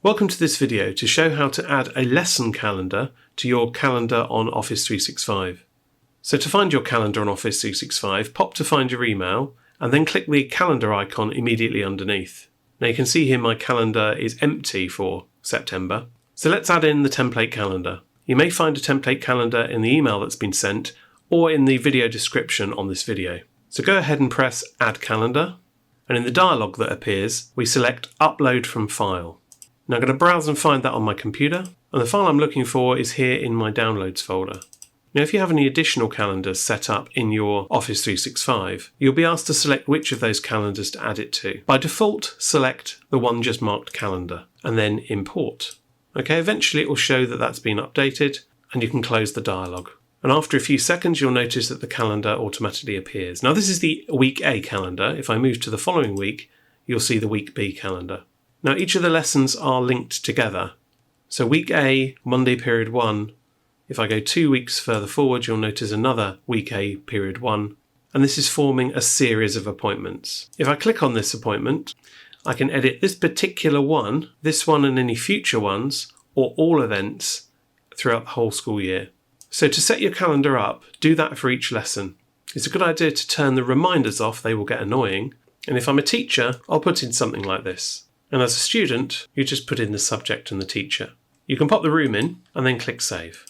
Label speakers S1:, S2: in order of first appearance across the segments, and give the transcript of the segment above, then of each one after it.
S1: Welcome to this video to show how to add a lesson calendar to your calendar on Office 365. So to find your calendar on Office 365, pop to find your email and then click the calendar icon immediately underneath. Now you can see here my calendar is empty for September. So let's add in the template calendar. You may find a template calendar in the email that's been sent or in the video description on this video. So go ahead and press Add Calendar, and in the dialog that appears, we select Upload from File. Now I'm going to browse and find that on my computer, and the file I'm looking for is here in my Downloads folder. Now if you have any additional calendars set up in your Office 365, you'll be asked to select which of those calendars to add it to. By default, select the one just marked Calendar, and then Import. Okay, eventually it will show that that's been updated, and you can close the dialog. And after a few seconds, you'll notice that the calendar automatically appears. Now this is the Week A calendar. If I move to the following week, you'll see the Week B calendar. Now each of the lessons are linked together. So Week A, Monday period 1, if I go 2 weeks further forward, you'll notice another Week A period 1, and this is forming a series of appointments. If I click on this appointment, I can edit this particular one, this one and any future ones, or all events throughout the whole school year. So to set your calendar up, do that for each lesson. It's a good idea to turn the reminders off, they will get annoying. And if I'm a teacher, I'll put in something like this. And as a student, you just put in the subject and the teacher. You can pop the room in and then click Save.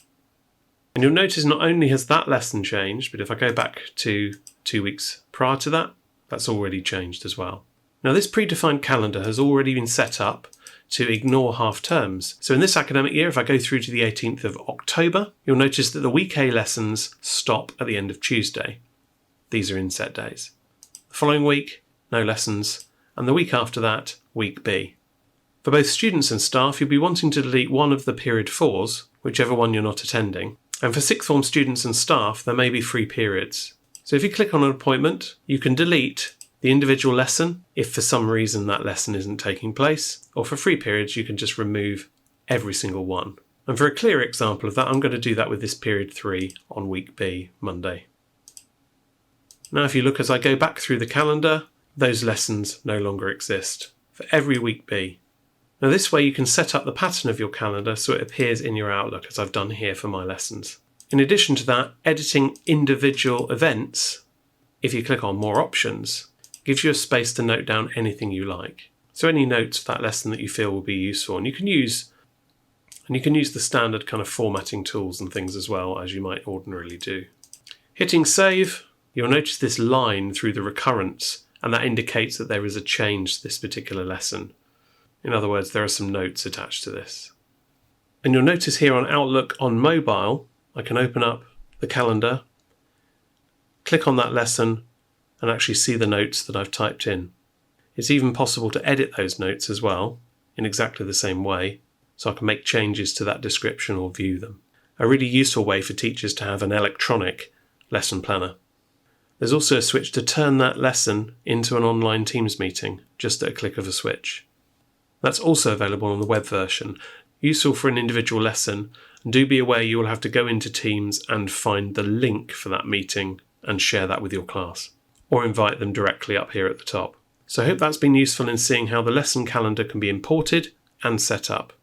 S1: And you'll notice not only has that lesson changed, but if I go back to 2 weeks prior to that, that's already changed as well. Now this predefined calendar has already been set up to ignore half terms. So in this academic year, if I go through to the 18th of October, you'll notice that the Week A lessons stop at the end of Tuesday. These are inset days. The following week, no lessons, and the week after that, Week B. For both students and staff, you'll be wanting to delete one of the period 4s, whichever one you're not attending. And for sixth form students and staff, there may be free periods. So if you click on an appointment, you can delete the individual lesson if for some reason that lesson isn't taking place, or for free periods, you can just remove every single one. And for a clear example of that, I'm going to do that with this period 3 on Week B, Monday. Now if you look as I go back through the calendar, those lessons no longer exist for every Week B. Now this way you can set up the pattern of your calendar so it appears in your Outlook, as I've done here for my lessons. In addition to that, editing individual events, if you click on More Options, gives you a space to note down anything you like. So any notes for that lesson that you feel will be useful, and you can use the standard kind of formatting tools and things as well, as you might ordinarily do. Hitting Save, you'll notice this line through the recurrence, and that indicates that there is a change to this particular lesson. In other words, there are some notes attached to this. And you'll notice here on Outlook on mobile, I can open up the calendar, click on that lesson, and actually see the notes that I've typed in. It's even possible to edit those notes as well in exactly the same way, so I can make changes to that description or view them. A really useful way for teachers to have an electronic lesson planner. There's also a switch to turn that lesson into an online Teams meeting, just at a click of a switch. That's also available on the web version, useful for an individual lesson, and do be aware you will have to go into Teams and find the link for that meeting and share that with your class, or invite them directly up here at the top. So I hope that's been useful in seeing how the lesson calendar can be imported and set up.